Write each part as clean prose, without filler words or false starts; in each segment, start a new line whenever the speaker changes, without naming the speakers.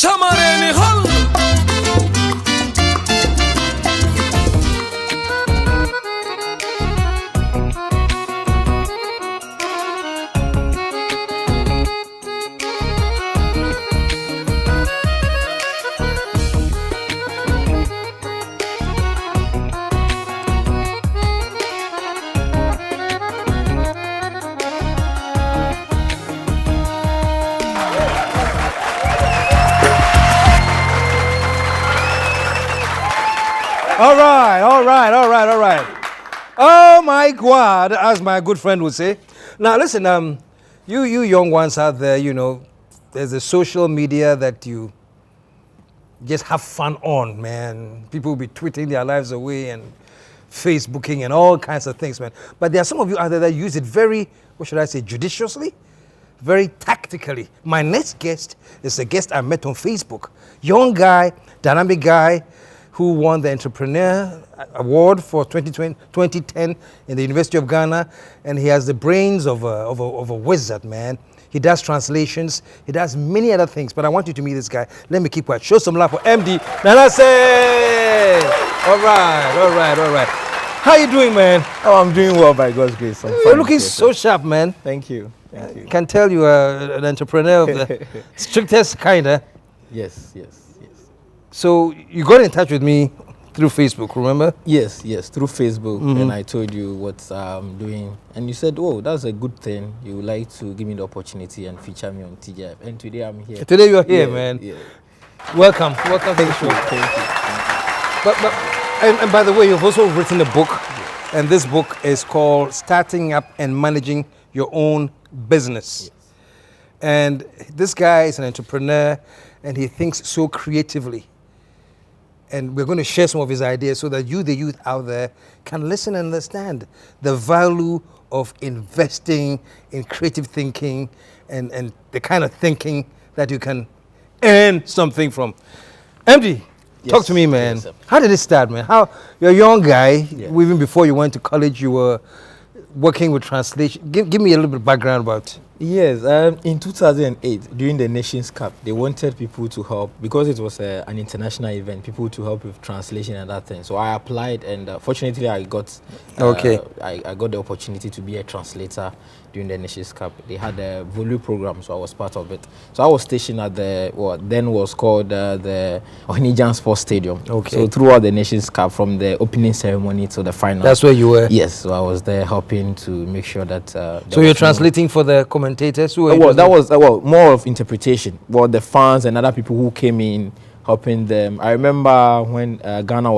Chamareni Hall.
All right. Oh my God, as my good friend would say. Now listen, you young ones out there, you know, there's a social media that you just have fun on, man. People will be tweeting their lives away and Facebooking and all kinds of things, man. But there are some of you out there that use it very, what should I say, judiciously, very tactically. My next guest is a guest I met on Facebook. Young guy, dynamic guy, who won the Entrepreneur Award for 2010 in the University of Ghana, and he has the brains of a wizard, man. He does translations, he does many other things, but I want you to meet this guy. Let me keep quiet. Show some love for MD Nanase! All right. How you doing, man?
Oh, I'm doing well by God's grace.
You're looking so sharp, man.
Thank you.
Can tell you are an entrepreneur of the strictest kind, eh?
Yes.
So you got in touch with me through Facebook, remember?
Yes, through Facebook, and I told you what I'm doing, and you said, "Oh, that's a good thing. You would like to give me the opportunity and feature me on TGIF." And today I'm here.
Today you're here, man.
Yeah.
Welcome to the show.
Thank you.
And by the way, you've also written a book, and this book is called "Starting Up and Managing Your Own Business."
Yes.
And this guy is an entrepreneur, and he thinks so creatively. And we're going to share some of his ideas so that you, the youth out there, can listen and understand the value of investing in creative thinking and the kind of thinking that you can earn something from. MD, talk to me, man.
Yes,
how did it start, man? You're a young guy,
Yeah.
even before you went to college, you were working with translation. Give me a little bit of background about.
Yes, in 2008, during the Nations Cup, they wanted people to help, because it was an international event, people to help with translation and that thing. So I applied, and fortunately I got I got the opportunity to be a translator during the Nations Cup. They had a Volu program, so I was part of it. So I was stationed at what then was called the Ohinijan Sports Stadium.
Okay.
So throughout the Nations Cup, from the opening ceremony to the final.
That's where you were?
Yes, so I was there helping to make sure that...
so you're translating for the commentators?
That was more of interpretation. Well, the fans and other people who came in, helping them. I remember when Nigeria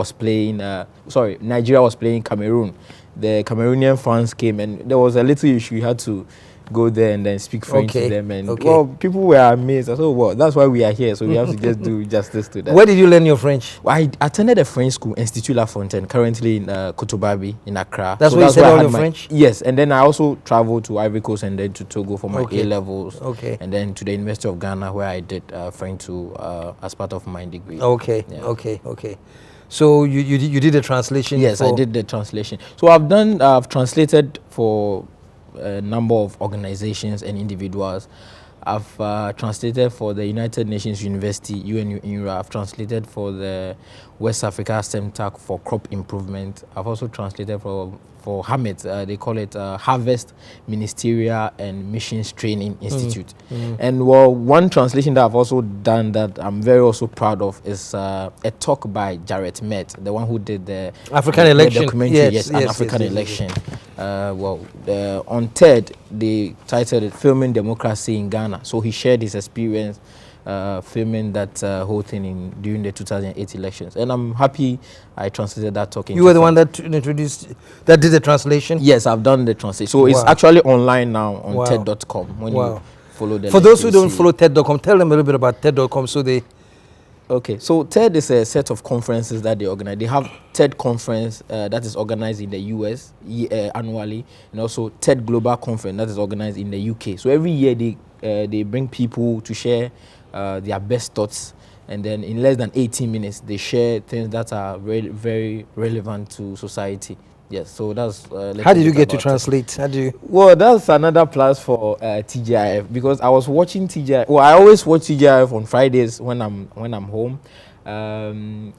was playing Cameroon. The Cameroonian fans came, and there was a little issue. We had to go there and then speak French to them. And well, people were amazed. I thought, well, that's why we are here. So we have to just do justice to that.
Where did you learn your French?
Well, I attended a French school, Institut La Fontaine, currently in Kotobabi in Accra.
That's where you said all your French?
Yes, and then I also traveled to Ivory Coast and then to Togo for my A-levels.
Okay.
And then to the University of Ghana, where I did French too, as part of my degree.
Okay. So you did a translation?
Yes, I did the translation. So I've translated for a number of organizations and individuals. I've translated for the United Nations University, UNU. I've translated for the West Africa Center for Crop Improvement. I've also translated for HAMIT, they call it Harvest Ministerial and Missions Training Institute. And well, one translation that I've also done that I'm very also proud of is a talk by Jarrett Met, the one who did the
African election
documentary, African election. On TED, they titled it "Filming Democracy in Ghana." So he shared his experience filming that whole thing during the 2008 elections, and I'm happy I translated that talk.
You were the one that did the translation?
Yes, I've done the translation. So it's actually online now on TED.com. When you follow the
For those who don't follow TED.com, tell them a little bit about TED.com so they...
Okay, so TED is a set of conferences that they organize. They have TED conference that is organized in the US annually, and also TED Global Conference that is organized in the UK. So every year they bring people to share their best thoughts, and then in less than 18 minutes they share things that are very relevant to society. Yes, so that's.
How did you get to translate? How do you?
Well, that's another plus for TGIF, because I was watching TGIF. Well, I always watch TGIF on Fridays when I'm home.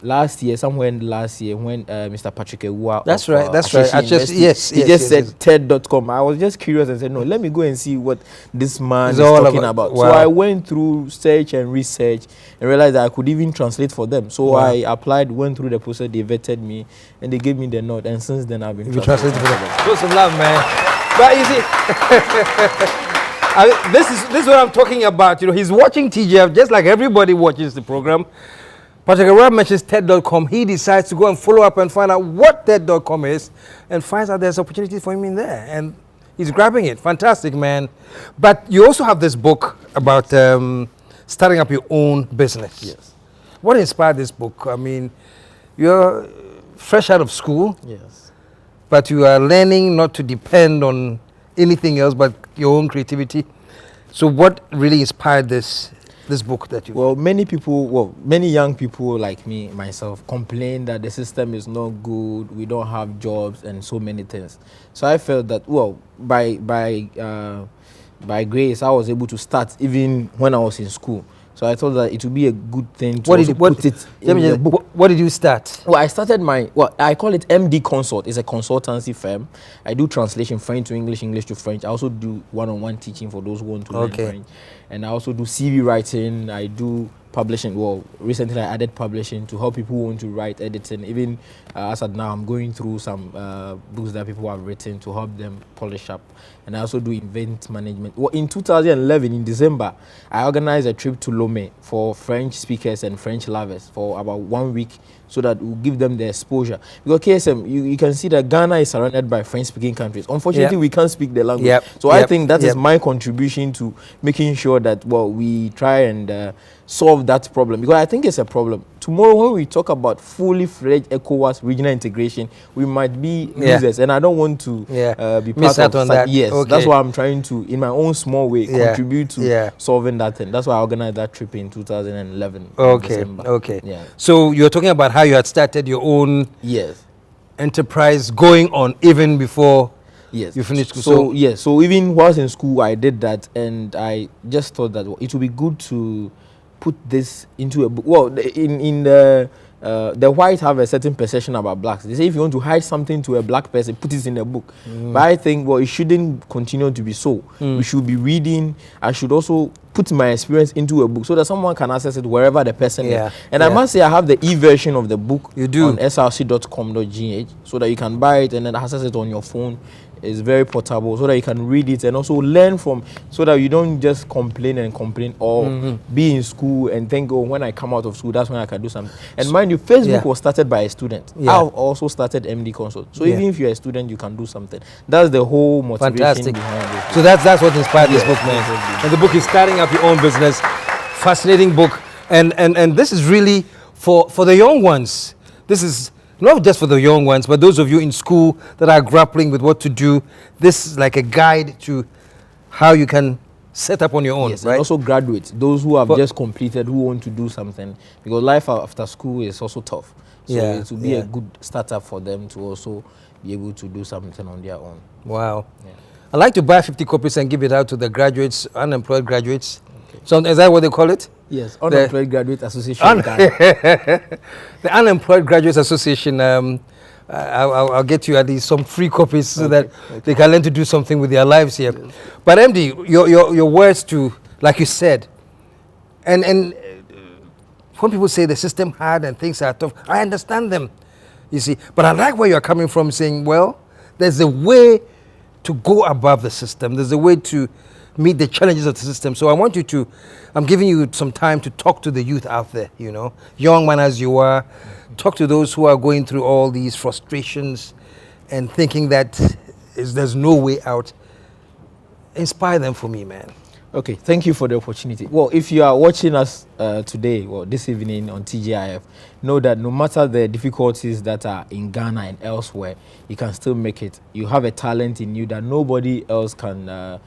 Last year, somewhere in last year, when Mr. Patrick Ewua.
That's right. That's right. I just
he said TED.com. I was just curious and said, no, let me go and see what this man is
all
talking about.
Wow.
So I went through search and research and realized that I could even translate for them. So
wow.
I applied, went through the process, they vetted me, and they gave me the nod. And since then, I've been translating for them.
Show some love, man. But you see, this is what I'm talking about. You know, he's watching TGF just like everybody watches the program. Patrick Ewua mentions TED.com. He decides to go and follow up and find out what TED.com is, and finds out there's opportunity for him in there, and he's grabbing it. Fantastic, man. But you also have this book about starting up your own business.
Yes.
What inspired this book? I mean, you're fresh out of school.
Yes.
But you are learning not to depend on anything else but your own creativity. So what really inspired this book that you...
Well, many young people like me, myself, complain that the system is not good, we don't have jobs and so many things. So I felt that, well, by grace, I was able to start even when I was in school. So I thought that it would be a good thing to put it in the book.
What did you start?
Well, I started I call it MD Consult. It's a consultancy firm. I do translation, French to English, English to French. I also do one-on-one teaching for those who want to learn French. And I also do CV writing. I do publishing. Well, recently I added publishing to help people who want to write, editing. Even as of now, I'm going through some books that people have written to help them polish up. And I also do event management. Well, in 2011, in December, I organized a trip to Lomé for French speakers and French lovers for about 1 week, so that we'll give them the exposure. Because KSM, you can see that Ghana is surrounded by French-speaking countries. Unfortunately, we can't speak the language. So I think that is my contribution to making sure that, well, we try and solve that problem. Because I think it's a problem. Tomorrow, when we talk about fully fledged ECOWAS regional integration, we might be losers. And I don't want to be part of that. Yes, that's why I'm trying to, in my own small way, contribute to solving that thing. That's why I organized that trip in 2011.
Okay. Yeah. So you're talking about how you had started your own enterprise going on even before you finished school.
So even whilst in school, I did that, and I just thought that it would be good to put this into a book. Well, in the whites have a certain perception about blacks. They say if you want to hide something to a black person, put it in a book. But I think, well, it shouldn't continue to be so. We should be reading. I should also put my experience into a book so that someone can access it wherever the person is. And I must say, I have the e-version of the book on src.com.gh, so that you can buy it and then access it on your phone. It's very portable, so that you can read it and also learn from, so that you don't just complain or be in school and think, oh, when I come out of school, that's when I can do something. And mind you, Facebook was started by a student. I've also started MD Consult. So even if you're a student, you can do something. That's the whole motivation behind it.
So that's what inspired this book, man. And the book is Starting Up Your Own Business. Fascinating book. And this is really for the young ones. This is not just for the young ones, but those of you in school that are grappling with what to do. This is like a guide to how you can set up on your own, right?
And also graduates, those who have just completed, who want to do something, because life after school is also tough. So it will be a good startup for them to also be able to do something on their own.
Wow. I'd like to buy 50 copies and give it out to the graduates, unemployed graduates. So is that what they call it?
Yes, Unemployed Graduate Association.
The Unemployed Graduates Association. I'll get you at least some free copies so that they can learn to do something with their lives here. But MD, your words to, like you said, and when people say the system hard and things are tough, I understand them, you see. But I like where you're coming from, saying, well, there's a way to go above the system. There's a way to meet the challenges of the system. So I want you to, I'm giving you some time to talk to the youth out there, you know, young man as you are, talk to those who are going through all these frustrations and thinking that there's no way out. Inspire them for me, man.
Okay, thank you for the opportunity. Well, if you are watching us today, or this evening on TGIF, know that no matter the difficulties that are in Ghana and elsewhere, you can still make it. You have a talent in you that nobody else can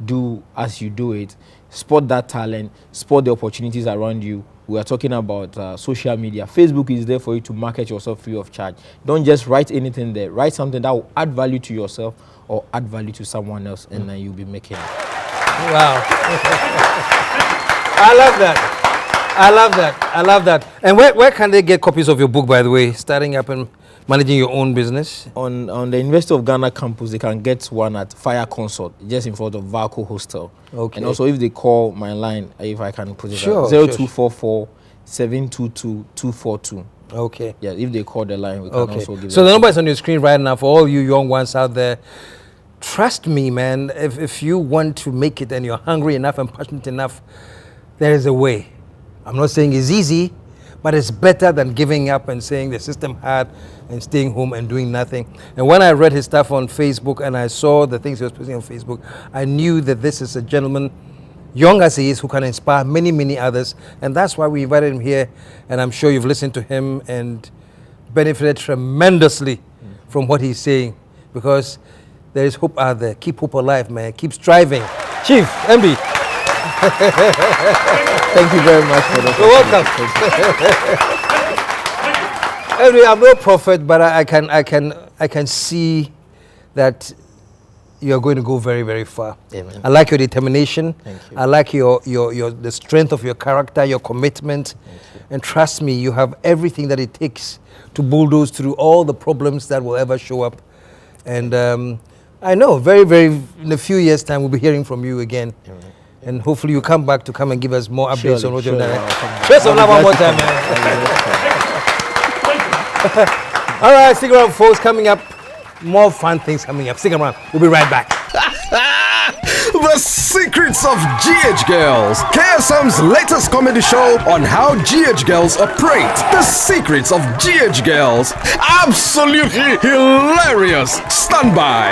do as you do it. Spot that talent, spot the opportunities around you, We are talking about social media. Facebook is there for you to market yourself free of charge. Don't just write anything there. Write something that will add value to yourself or add value to someone else, and then you'll be making it.
Wow. I love that. I love that. And where can they get copies of your book, by the way, starting up and managing your own business?
On the University of Ghana campus, they can get one at Fire Consort, just in front of Valco Hostel.
Okay.
And also, if they call my line, if I can put it
Sure,
0244 722 242.
Okay.
Yeah, if they call the line, we can also give
So the number is on your screen right now for all you young ones out there. Trust me, man, if you want to make it and you're hungry enough and passionate enough, there is a way. I'm not saying it's easy, but it's better than giving up and saying the system hard and staying home and doing nothing. And when I read his stuff on Facebook and I saw the things he was posting on Facebook, I knew that this is a gentleman, young as he is, who can inspire many, many others. And that's why we invited him here. And I'm sure you've listened to him and benefited tremendously from what he's saying, because there is hope out there. Keep hope alive, man. Keep striving. Chief, MB.
Thank you very much for the
You're welcome. Anyway, I'm no prophet, but I can see that you're going to go very, very far.
Amen.
I like your determination.
Thank you.
I like the strength of your character, your commitment. And trust me, you have everything that it takes to bulldoze through all the problems that will ever show up. And I know in a few years' time, we'll be hearing from you again.
Amen.
And hopefully you come back to come and give us more updates on what you've done.
I'll
Show some love one more time, man. All right, stick around, folks. Coming up, more fun things coming up. Stick around. We'll be right back.
The Secrets of GH Girls, KSM's latest comedy show on how GH Girls operate. The Secrets of GH Girls. Absolutely hilarious. Stand by.